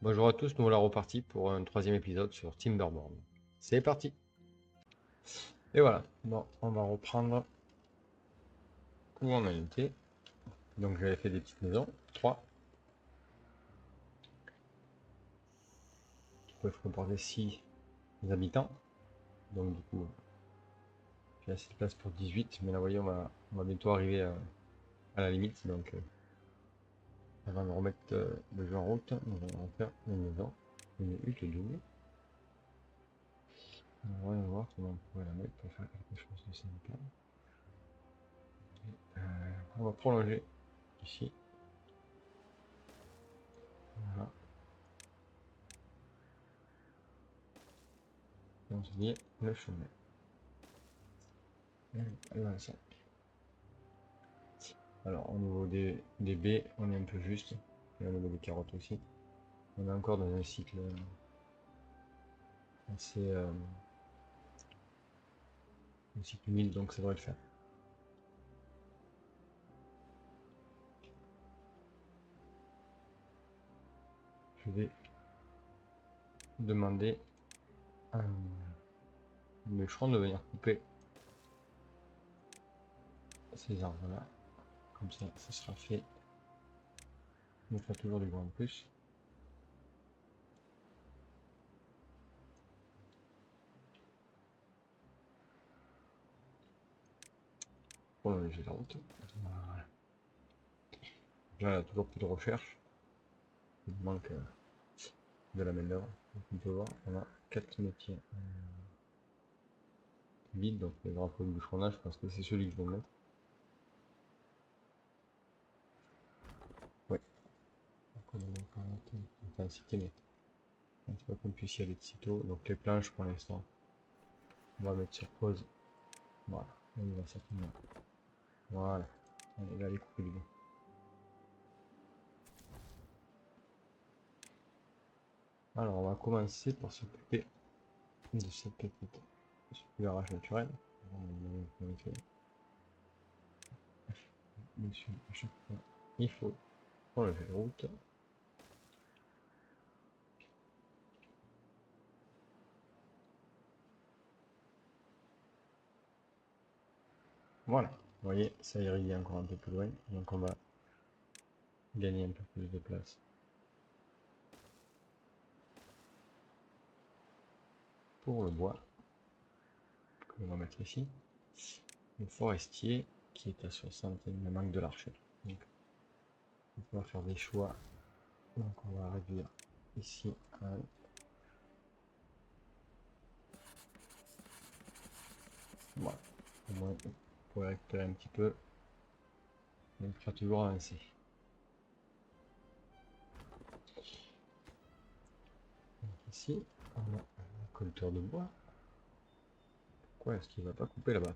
Bonjour à tous, nous voilà repartis pour un troisième épisode sur Timberborn. C'est parti! Et voilà, bon, on va reprendre où on a été. Donc j'avais fait des petites maisons, 3, qui peuvent comporter 6 habitants. Donc du coup, j'ai assez de place pour 18, mais là vous voyez, on va bientôt arriver à la limite. Donc avant de remettre le jeu en route, on va en faire une maison, une hutte double. On va voir comment on pourrait la mettre pour faire quelque chose de sympa. On va prolonger ici. Voilà. Et on se dit le chemin. Voilà ça. Alors au niveau des baies, on est un peu juste. Et au niveau des carottes aussi. On est encore dans un cycle assez un cycle humide, donc ça devrait le faire. Je vais demander à un bûcheron de venir couper ces arbres là. Comme ça, ça sera fait. On fera toujours du bois en plus. Pour alléger la route. Voilà. Là, il y a toujours plus de recherche. Il manque de la main d'œuvre. On peut voir, on a 4 métiers vides, donc le drapeau de bûcheronnage, je pense que c'est celui que je vais mettre. Ouais. Donc, on a un cité, mais c'est pas qu'on puisse y aller de sitôt. Donc les planches pour l'instant, on va mettre sur pause. Voilà, on y va certainement. Voilà, on va aller couper du bois. Alors on va commencer par s'occuper de cette petite garage naturel. Monsieur, à chaque fois, il faut enlever la route. Voilà, vous voyez, ça irrigue encore un peu plus loin, donc on va gagner un peu plus de place. Pour le bois, que l'on va mettre ici, le forestier qui est à 60, il me manque de l'archer. Donc on va faire des choix. Donc on va réduire ici à 1. Voilà, au moins on pourrait récupérer un petit peu. On fera toujours avancer. Donc ici, on a un collecteur de bois. Pourquoi est-ce qu'il va pas couper là-bas?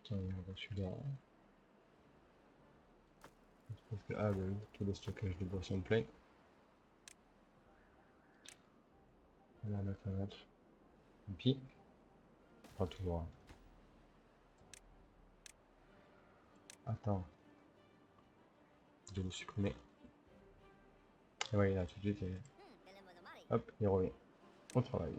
Putain, il y a celui-là. Parce que, ah bah oui, tous les stockages de bois sont pleins. On va en mettre un autre. Et puis, on va toujours. Attends. De le supprimer. Et ouais, là tout de suite, hop, il revient au travail.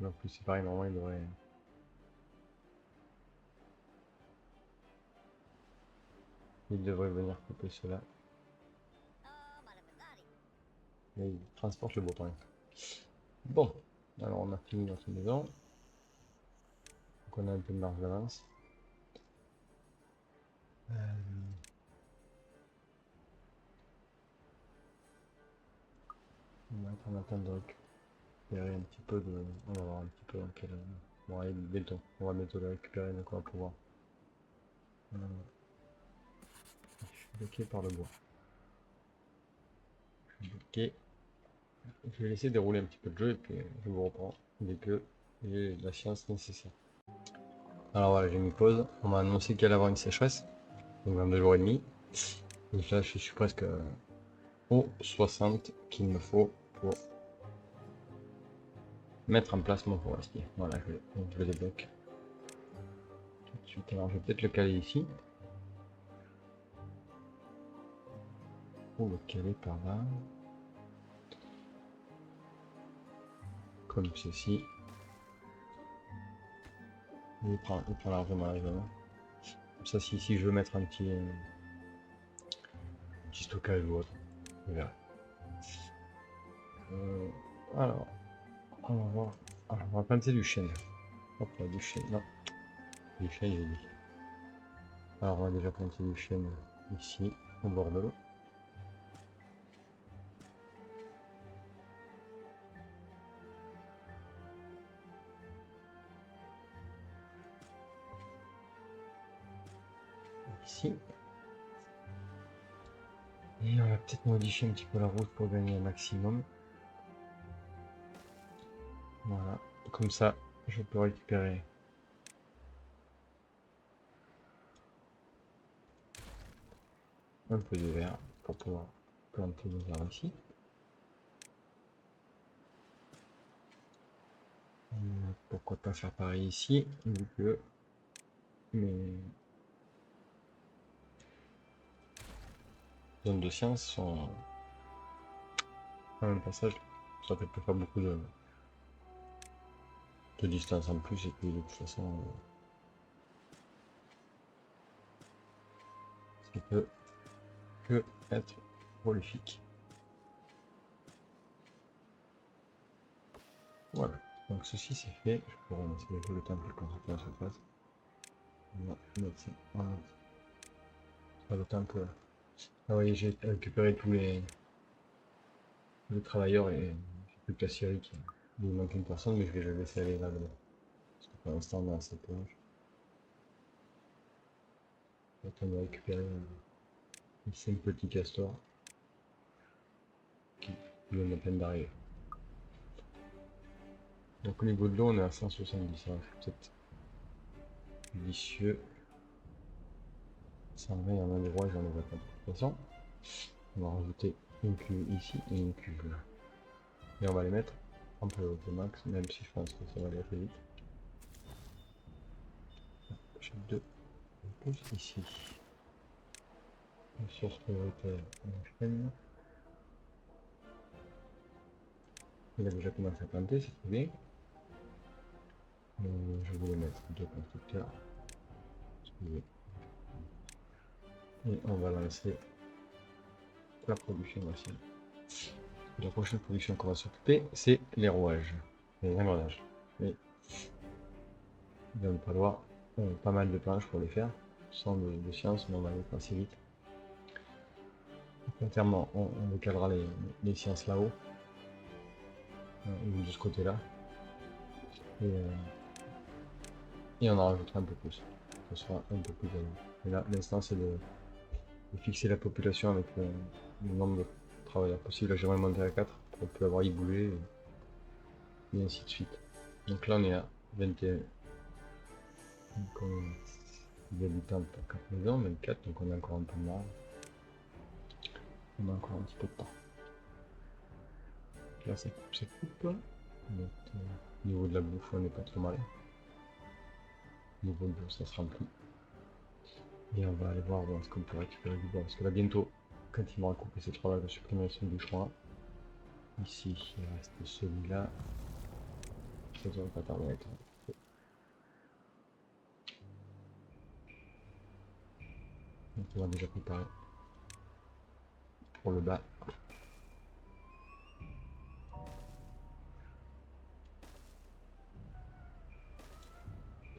En plus, c'est pareil, normalement, il devrait venir couper cela. Et il transporte le beau temps. Bon, alors on a fini notre maison. Donc on a un peu de marge d'avance. On va être en attente de récupérer un petit peu de. On va voir un petit peu dans quel. Bon, allez, bientôt. On va bientôt le récupérer, donc on va pouvoir. Je suis bloqué par le bois. Je suis bloqué. Je vais laisser dérouler un petit peu de jeu et puis je vous reprends dès que j'ai la science nécessaire. Alors voilà, j'ai mis pause. On m'a annoncé qu'il allait avoir une sécheresse, donc dans 2 jours et demi. Donc là, je suis presque aux 60 qu'il me faut pour mettre en place mon forestier. Voilà, je le débloque tout de suite. Alors je vais peut-être le caler ici. Ou le caler par là. Comme ceci. Il prend largement la zone. Comme ça, si je veux mettre un petit stockage ou autre, on verra. Alors, on va voir. Alors, on va planter du chêne. Hop là, du chêne. Non, du chêne, j'ai dit. Alors, on va déjà planter du chêne ici, au bord de l'eau. Ici. Et on va peut-être modifier un petit peu la route pour gagner un maximum. Voilà. Comme ça, je peux récupérer un peu de verre pour pouvoir planter nos arbres ici. Pourquoi pas faire pareil ici, vu que mes zones de science sont à un passage. Ça fait pas beaucoup de distance en plus, et puis de toute façon, ça peut que être prolifique. Voilà, donc ceci c'est fait. Je pourrais lancer le temps pour le constructeur se fasse. Voilà. Pas le temps que. Ah oui, j'ai récupéré tous les travailleurs et j'ai plus que la Syrie qui. Il manque une personne, mais je vais la laisser aller là. Parce que pour l'instant, on est à cette plage. On va récupérer les 5 petits castors qui viennent à peine d'arriver. Donc au niveau de l'eau, on est à 170. Ça c'est peut-être vicieux. 120, il y en a des rois, j'en ai pas de toute façon. On va rajouter une cuve ici et une cuve là. Et on va les mettre en priorité max, même si je pense que ça va aller assez vite. J'ai deux pouces ici. La source prioritaire, on enchaîne. Il a déjà commencé à planter, c'est très bien. Je voulais mettre deux constructeurs. Et on va lancer la production aussi. La prochaine production qu'on va s'occuper, c'est les rouages, les engrenages. Mais il va me falloir pas mal de planches pour les faire, sans de science, mais on va les faire assez vite. À terme, on décalera les sciences là-haut, ou de ce côté-là, et on en rajoutera un peu plus. Ce sera un peu plus gagnant. Et là, l'instant, c'est de fixer la population avec le nombre de travailleurs possible. Là, j'aimerais monter à 4 pour pouvoir avoir y bouger, et ainsi de suite. Donc là, on est à 21. Donc on est des habitants pour 4 maisons, 24, donc on a encore un peu de marge. On a encore un petit peu de temps. Là, ça coupe. Donc, au niveau de la bouffe, on n'est pas trop mal. Au niveau de l'eau, ça se remplit. Et on va aller voir où est-ce qu'on peut récupérer du bois. Parce que là, bientôt, quand il m'aura coupé ces trois-là, je vais supprimer ce bûcheron-là. Ici, il reste celui-là. Ça devrait pas tarder à être. Donc, on va déjà préparer pour le bas.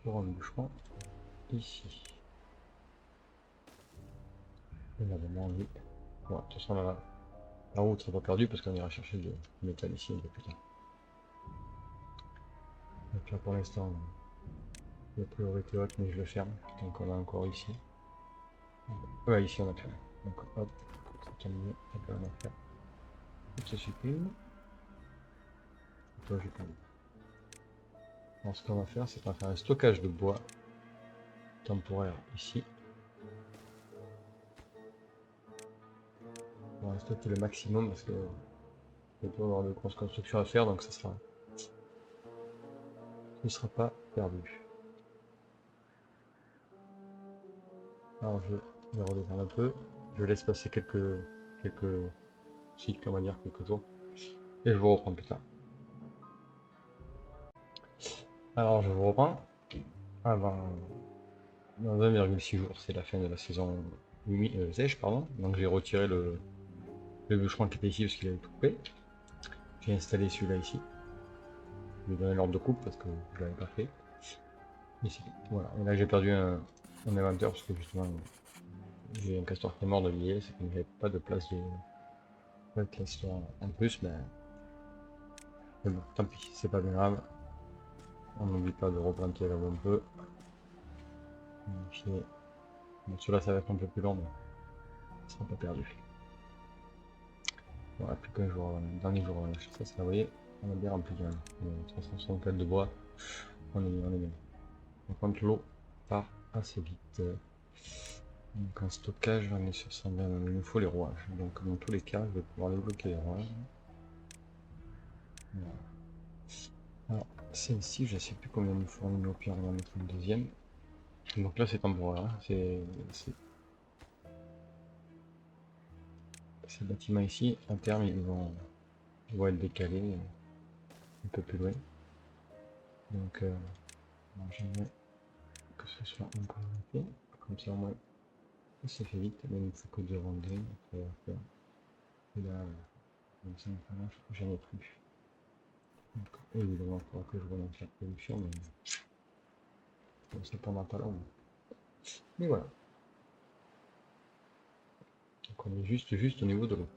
Pour un bûcheron ici. Et là, vraiment, oui. Bon, de toute façon, là, la route sera pas perdue parce qu'on ira chercher du métal ici un peu plus tard. Donc là, pour l'instant, la priorité haute, mais je le ferme. Donc on a encore ici. Ouais, ici on a fait. Donc hop, ça tombe bien. Donc là, on va faire. Hop, ça supprime. Toi, j'ai pas vu. Alors ce qu'on va faire, c'est qu'on va faire un stockage de bois temporaire ici. On va stocker le maximum parce que il va avoir de grosses constructions à faire, donc ça sera ne sera pas perdu. Alors je vais redescendre un peu. Je laisse passer quelques cycles, on va dire, quelques tours. Et je vous reprends plus tard. Alors je vous reprends. Avant, dans 1,6 jours, c'est la fin de la saison sèche, pardon. Donc j'ai retiré le bûcheron qui était ici parce qu'il avait tout coupé. J'ai installé celui-là ici. Je lui ai donné l'ordre de coupe parce que je l'avais pas fait. Ici, voilà. Et là j'ai perdu un inventeur parce que justement j'ai un castor qui est mort de vieillesse, c'est qu'il n'y avait pas de place de castor en plus, mais bon, tant pis, c'est pas bien grave. On n'oublie pas de replanter là où on peut. Bon, celui-là ça va être un peu plus long, mais ça sera pas perdu. Voilà, plus qu'un jour, dernier jour, ça, vous voyez, on a bien rempli quand même. 364 de bois, on est bien. Par contre, l'eau part assez vite. Donc en stockage, on est sur 120, il nous faut les rouages. Donc dans tous les cas, je vais pouvoir débloquer les rouages. Voilà. Alors, celle-ci, je ne sais plus combien il nous faut en pierre, on va mettre une deuxième. Donc là, c'est temporaire, hein. Ces bâtiments ici, à terme, ils vont être décalés un peu plus loin. Donc, j'aimerais que ce soit un peu comme ça au moins ça fait vite, mais il ne faut que 2 rondelles après faire. Et là, comme ça, j'en ai plus. Donc, évidemment, il faudra que je relance la production, mais bon, ça pendant pas long. Mais voilà. Donc on est juste au niveau de l'eau.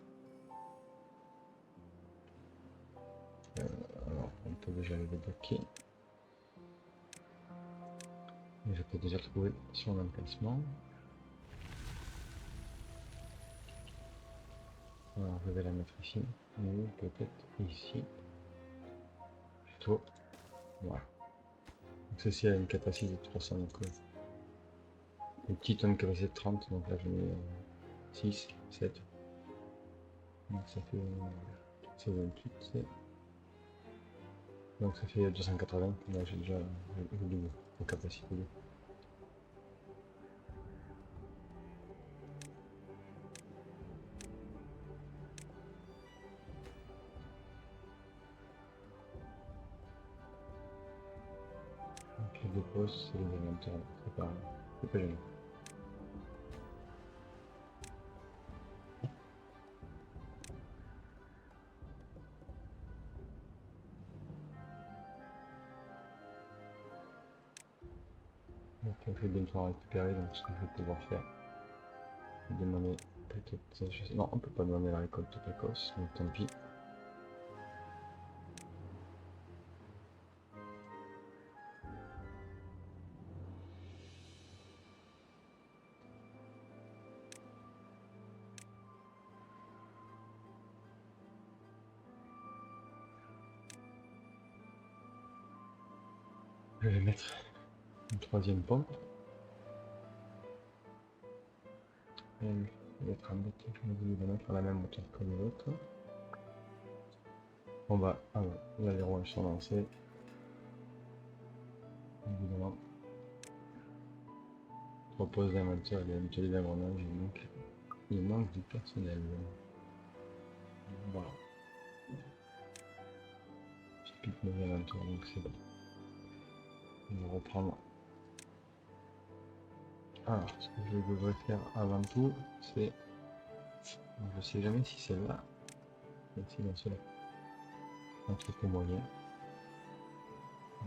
Alors, on peut déjà le débloquer. Et je peux déjà trouver son emplacement. Alors, je vais la mettre ici, ou peut-être ici. Plutôt. Voilà. Donc, ceci a une capacité de 300, donc une petite tonne capacité de 30, donc là je mets 6, 7. Donc ça fait 28. Donc ça fait 280. Là j'ai déjà le double de capacité. Donc les dépose, c'est les inventaires. C'est pas gênant. Donc on fait bientôt à récupérer, donc ce que je vais pouvoir faire, c'est demander peut-être. Non, on peut pas demander la récolte précoce, donc tant pis. Je vais mettre une troisième pompe. Elle va être embêtée, je vais voulu la mettre à la même hauteur que l'autre. On va. Ah ouais, là les rouages sont lancés. Évidemment. Propose d'inventaire et d'habitude d'engrenage, il manque du personnel. Voilà. Je pique mes inventaires, donc c'est bon. On va reprendre. Alors, ce que je devrais faire avant tout, c'est. Je sais jamais si c'est là. Si dans cela. Entrepôt moyen.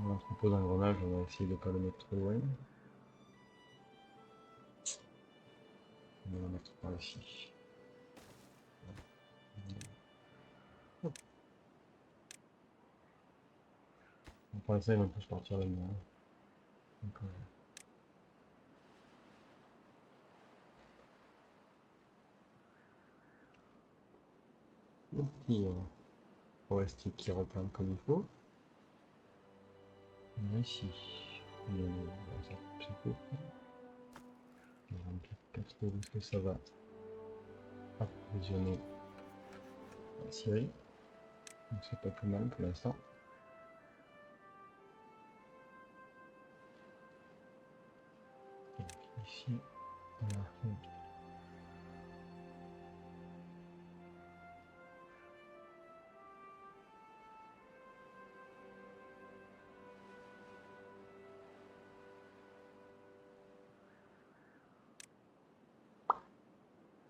L'entrepôt d'engrenage, on va essayer de ne pas le mettre trop loin. On va le mettre par ici. Hop. Pour l'instant, ils vont tous partir là-dedans. Le petit forestier qui reprend comme il faut. Ici, ça peut. 4 euros, est-ce que ça va approvisionner la série? Donc c'est pas plus mal pour l'instant. ici. Voilà.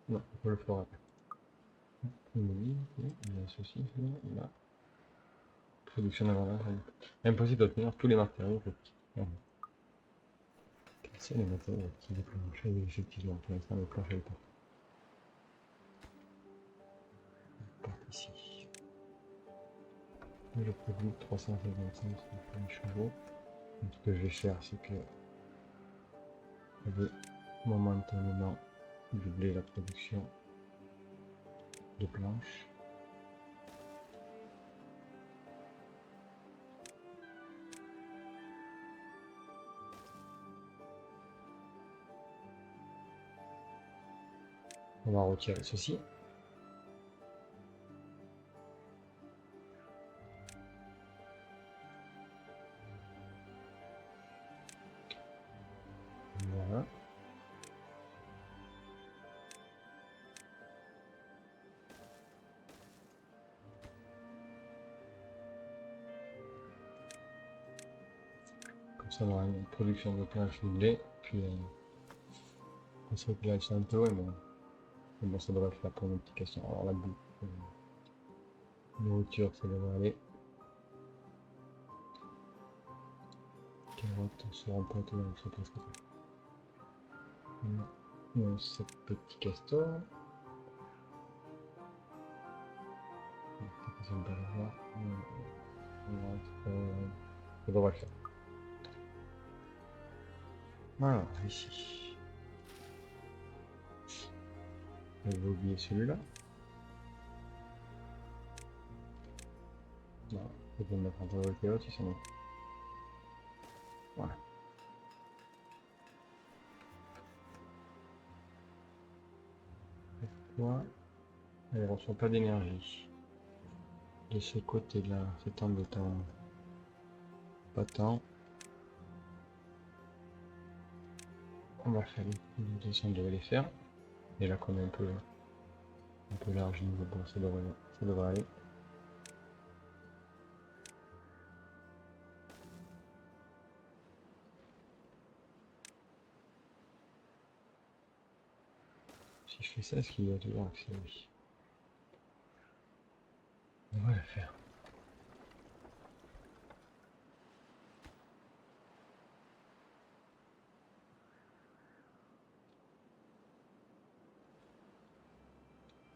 Non, on le fera. Il y a ceci, il y a production d'avalanche. Impossible d'obtenir tous les matériaux. Quels sont les matériaux qui déclenchent effectivement pour l'instant les planches pas. On part ici. Je produis 355 chevaux. Donc, ce que je vais faire, c'est que je vais momentanément doubler la production de planches. On va retirer ceci. Voilà. Comme ça, on aura une production de planches doublée. Puis, on se réglage un peu, mais bon, ça devrait faire pour nos petites questions. Alors, la boue, nourriture, ça devrait aller. Carottes, on se rend pas tout dans le presque. Non, 7 petits castors. Ça me paraît voir. Ça devrait le faire. Voilà, ici. Je vais oublier celui-là. Non, je vais le mettre en priorité haute, ils sont là. Voilà. Pourquoi elle ne reçoit pas d'énergie? De ce côté-là, c'est embêtant. Pas tant. On va faire les deux, on devait les faire. Déjà qu'on est un peu large niveau, bon, ça devrait aller. Si je fais ça, est-ce qu'il y a toujours accès? Oui. On va le faire.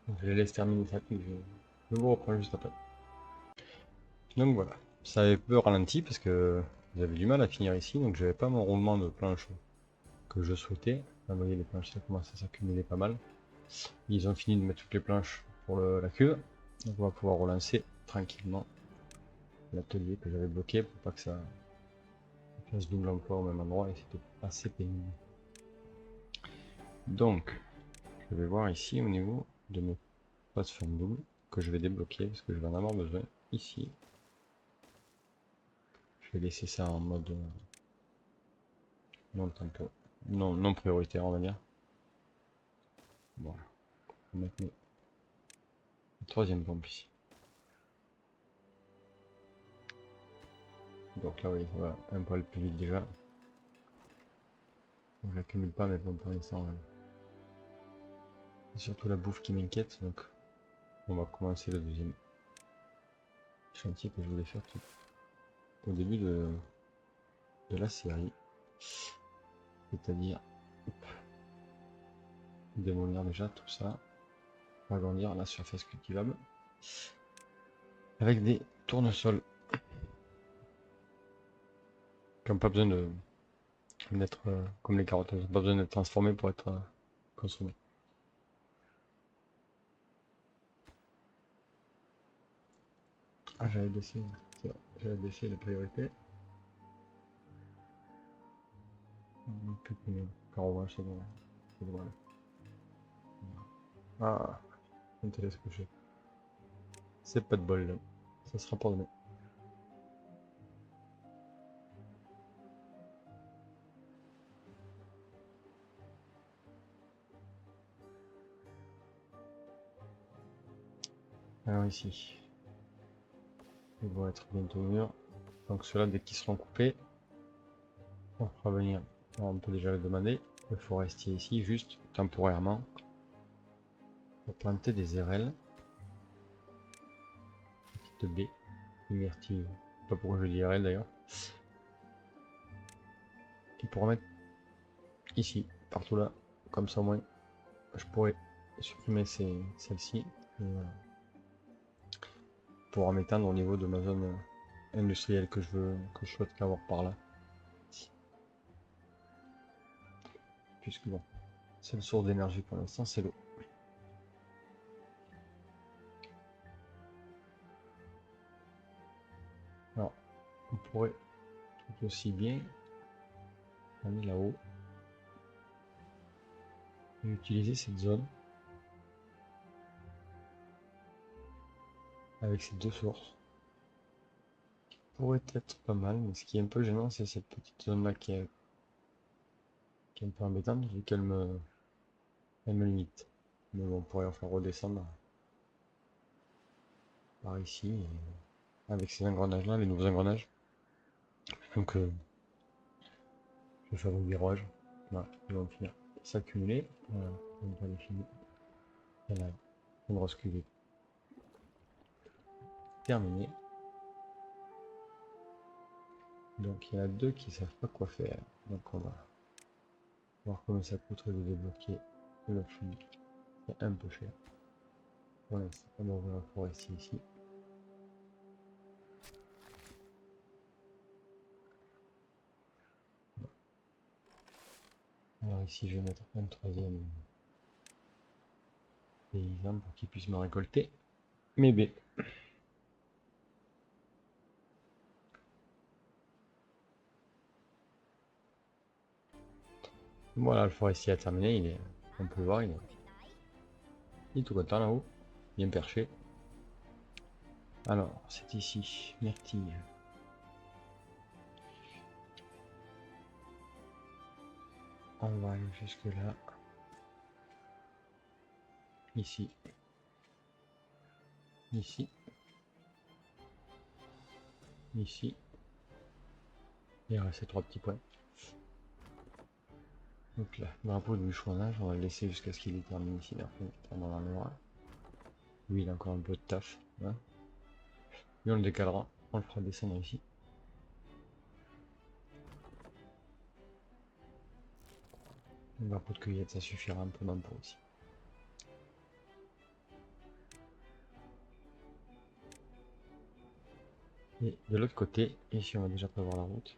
Donc, je laisse terminer ça, puis je vous reprends juste après. Donc voilà, ça avait peu ralenti parce que j'avais du mal à finir ici, donc j'avais pas mon roulement de planche que je souhaitais. Là, vous voyez, les planches ça commence à s'accumuler pas mal. Ils ont fini de mettre toutes les planches pour la cuve, donc on va pouvoir relancer tranquillement l'atelier que j'avais bloqué pour pas que ça fasse double emploi au même endroit, et c'était assez pénible. Donc, je vais voir ici au niveau de mes plateformes doubles que je vais débloquer parce que je vais en avoir besoin ici. Je vais laisser ça en mode non tempo, non prioritaire, on va dire. Voilà, on va mettre une troisième pompe ici. Donc là, oui, ça va un poil plus vite déjà. Donc j'accumule pas mes pompes pour l'instant. C'est surtout la bouffe qui m'inquiète, donc on va commencer le deuxième chantier que je voulais faire tout au début de la série. C'est-à-dire démolir déjà tout ça, agrandir la surface cultivable avec des tournesols qui n'ont pas besoin d'être comme les carottes, elles n'ont pas besoin d'être transformées pour être consommées. Ah, j'avais baissé la priorité. Caravage, c'est bon. C'est bon. Ah, on te laisse coucher. C'est pas de bol là. Ça sera pas demain. ici. Ils vont être bientôt mûrs. Donc ceux-là, dès qu'ils seront coupés, on fera venir. Alors, on peut déjà le demander. Le forestier ici, juste temporairement, pour planter des érelles. Petite baie. Une myrtille. Je sais pas pourquoi je dis érelle d'ailleurs. Et pour mettre ici, partout là, comme ça au moins, je pourrais supprimer celle-ci. Voilà. Pour m'étendre au niveau de ma zone industrielle que je souhaite avoir par là. Puisque bon, c'est le source d'énergie pour l'instant, c'est l'eau. Alors, on pourrait tout aussi bien aller là-haut et utiliser cette zone avec ces deux sources. Qui pourrait être pas mal, mais ce qui est un peu gênant, c'est cette petite zone là qui est un peu embêtante vu qu'elle me limite. Mais bon, on pourrait enfin redescendre par ici avec ces engrenages là, les nouveaux engrenages. Donc je vais faire un virage. Voilà, ils vont finir s'accumuler. Voilà, on va les finir. Voilà, une grosse cuvée. Terminé. Donc il y en a deux qui savent pas quoi faire. Donc on va voir comment ça coûterait de débloquer le flux. C'est un peu cher. Pour l'instant, on va ouvrir la forêt ici. Alors ici je vais mettre un troisième paysan pour qu'il puisse me récolter mes baies. Voilà, le forestier a terminé, on peut le voir, il est tout content là-haut, bien perché. Alors, c'est ici, myrtille. On va aller jusque là. Ici. Ici. Ici. Il reste 3 petits points. Donc là, drapeau de bûcheronnage, on va le laisser jusqu'à ce qu'il termine ici. Après, on en enlèvera. Lui, il a encore un peu de taf. Hein. Lui, on le décalera. On le fera descendre ici. Un drapeau de cueillette, ça suffira un peu pour ici. Et de l'autre côté, ici on va déjà prévoir la route.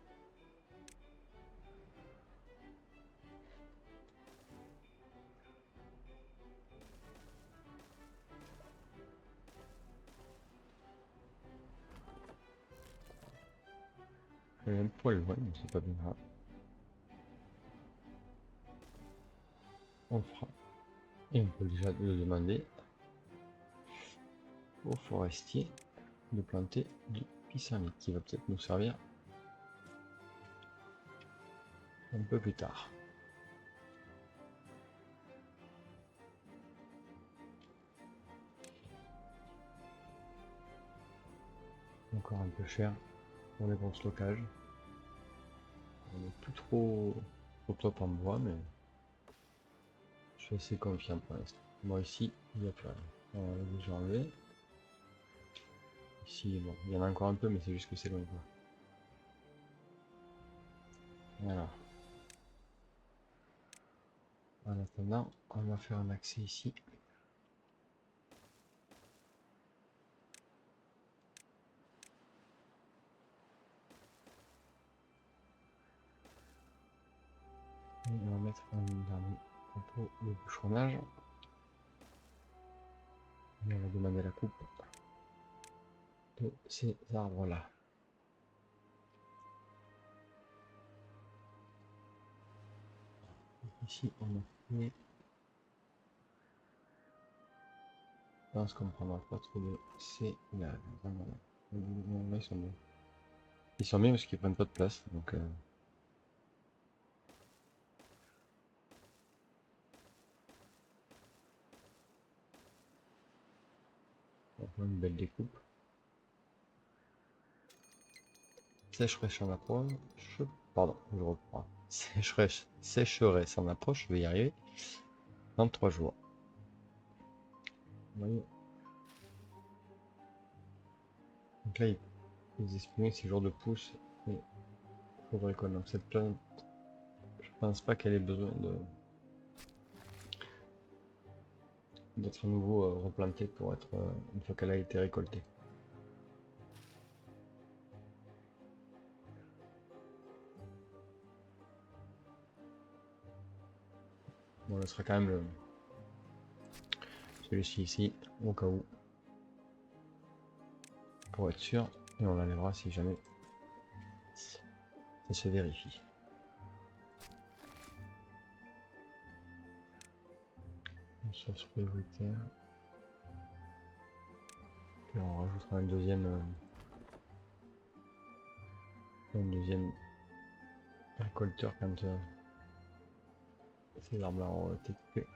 Un poil loin, mais c'est pas bien grave. On le fera. Et on peut déjà le demander au forestier de planter du pissenlit qui va peut-être nous servir un peu plus tard. Encore un peu cher pour les bons stockages. On n'est plus trop au top en bois, mais je suis assez confiant pour l'instant. Moi ici, il n'y a plus rien. On va déjà enlever. Ici, bon, il y en a encore un peu, mais c'est juste que c'est loin. Voilà. En attendant, on va faire un accès ici. Et on va mettre un dernier drapeau de bûcheronnage. Et on va demander la coupe de ces arbres là. Ici on a fait. Je pense qu'on prendra pas trop de ces là. Ils sont bien. Ils sont bien parce qu'ils prennent pas de place. Donc Une belle découpe. Sécheresse en approche. Pardon, je reprends. Sécheresse en approche, je vais y arriver. Dans 3 jours. Vous voyez. Donc là, ils exprimaient ces jours de pousse. Et il faudrait quoi. Donc cette plante, je pense pas qu'elle ait besoin d'être à nouveau replantée pour être une fois qu'elle a été récoltée. Bon, ce sera quand même celui-ci ici, au cas où, pour être sûr, et on l'enlèvera si jamais ça se vérifie. Une source prioritaire. Puis on rajoutera un deuxième récolteur quand ces arbres-là ont été coupés.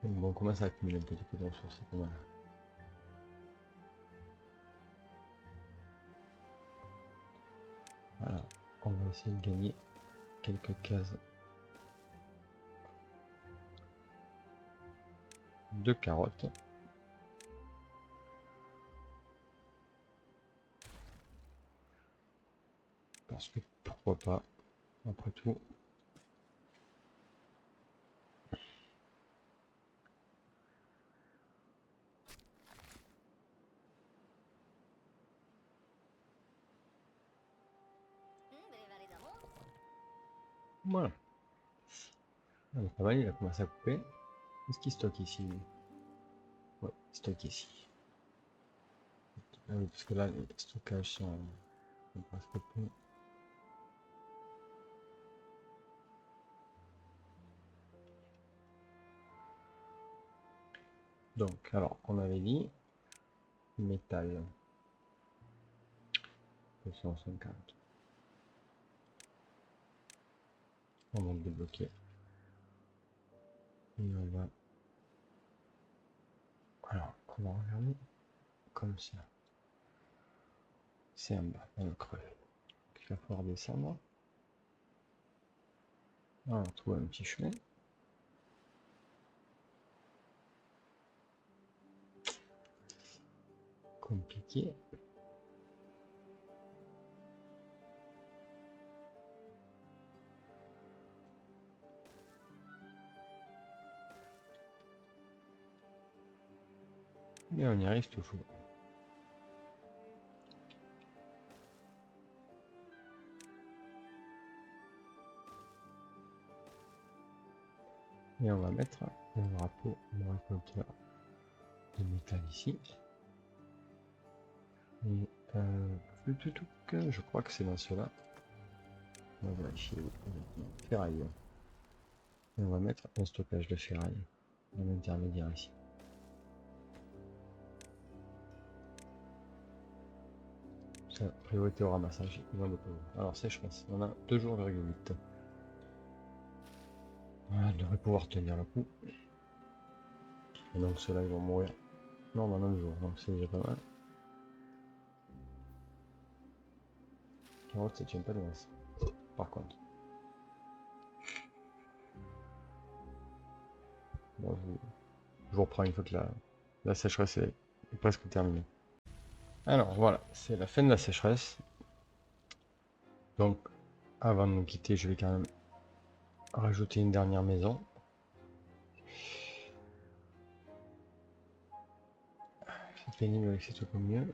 Donc bon, on commence à accumuler un petit peu de ressources, c'est pas mal. Voilà, on va essayer de gagner quelques cases de carottes. Parce que pourquoi pas, après tout. Voilà. Ah, pas mal, il a commencé à couper. Qu'est-ce qu'il stocke ici? Ouais, il stocke ici. Ah oui, parce que là, les stockages sont presque plus. Donc, alors, on avait dit métal 250. On va le débloquer. Et on va. Alors, on va regarder comme ça. C'est en bas, dans le creux. Il va falloir descendre. On va trouver un petit chemin. Compliqué. Mais on y arrive toujours. Et on va mettre un drapeau de récolteur de métal ici. Et je crois que c'est dans cela. On va vérifier. Ferraille. Et on va mettre un stockage de ferraille en intermédiaire ici. Ça, priorité au ramassage. Alors sécheresse, on a 2 jours, 8. Voilà, on devrait pouvoir tenir le coup. Et donc ceux-là ils vont mourir. Non, dans 9 jours, donc c'est déjà pas mal. Carotte, ça tient pas de masse. Par contre. Bon, je vous reprends une fois que la sécheresse est presque terminée. Alors voilà, c'est la fin de la sécheresse. Donc avant de nous quitter, je vais quand même rajouter une dernière maison. C'est pénible avec ces trucs au mieux.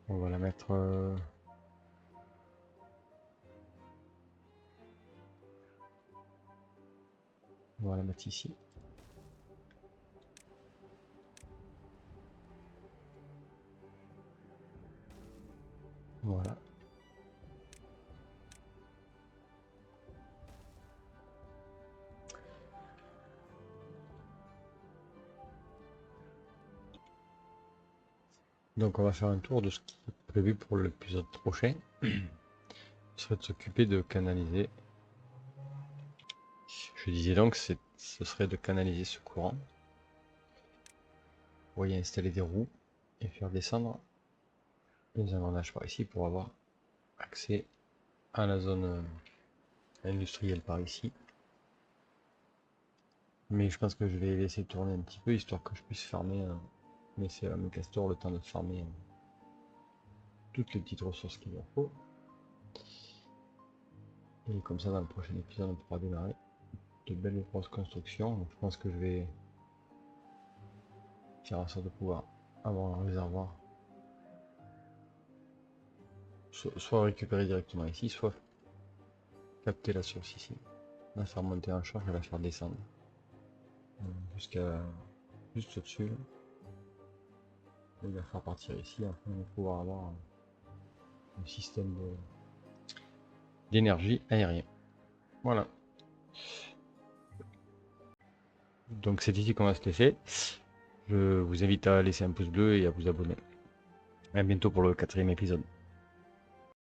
On va la mettre... on va la mettre ici. Voilà. Donc on va faire un tour de ce qui est prévu pour l'épisode prochain. Ce serait de s'occuper de canaliser. Je disais donc ce serait de canaliser ce courant pour y installer des roues et faire descendre les engrenages par ici pour avoir accès à la zone industrielle par ici. Mais je pense que je vais laisser tourner un petit peu histoire que je puisse farmer, laisser à mes castors le temps de farmer toutes les petites ressources qu'il leur faut. Et comme ça, dans le prochain épisode, on pourra démarrer de belles grosses constructions. Donc, je pense que je vais faire en sorte de pouvoir avoir un réservoir soit récupérer directement ici, soit capter la source ici, la faire monter en charge et la faire descendre jusqu'à juste au-dessus, et la faire partir ici afin de pouvoir avoir un système d'énergie aérien. Voilà. Donc c'est ici qu'on va se laisser. Je vous invite à laisser un pouce bleu et à vous abonner. À bientôt pour le 4e épisode.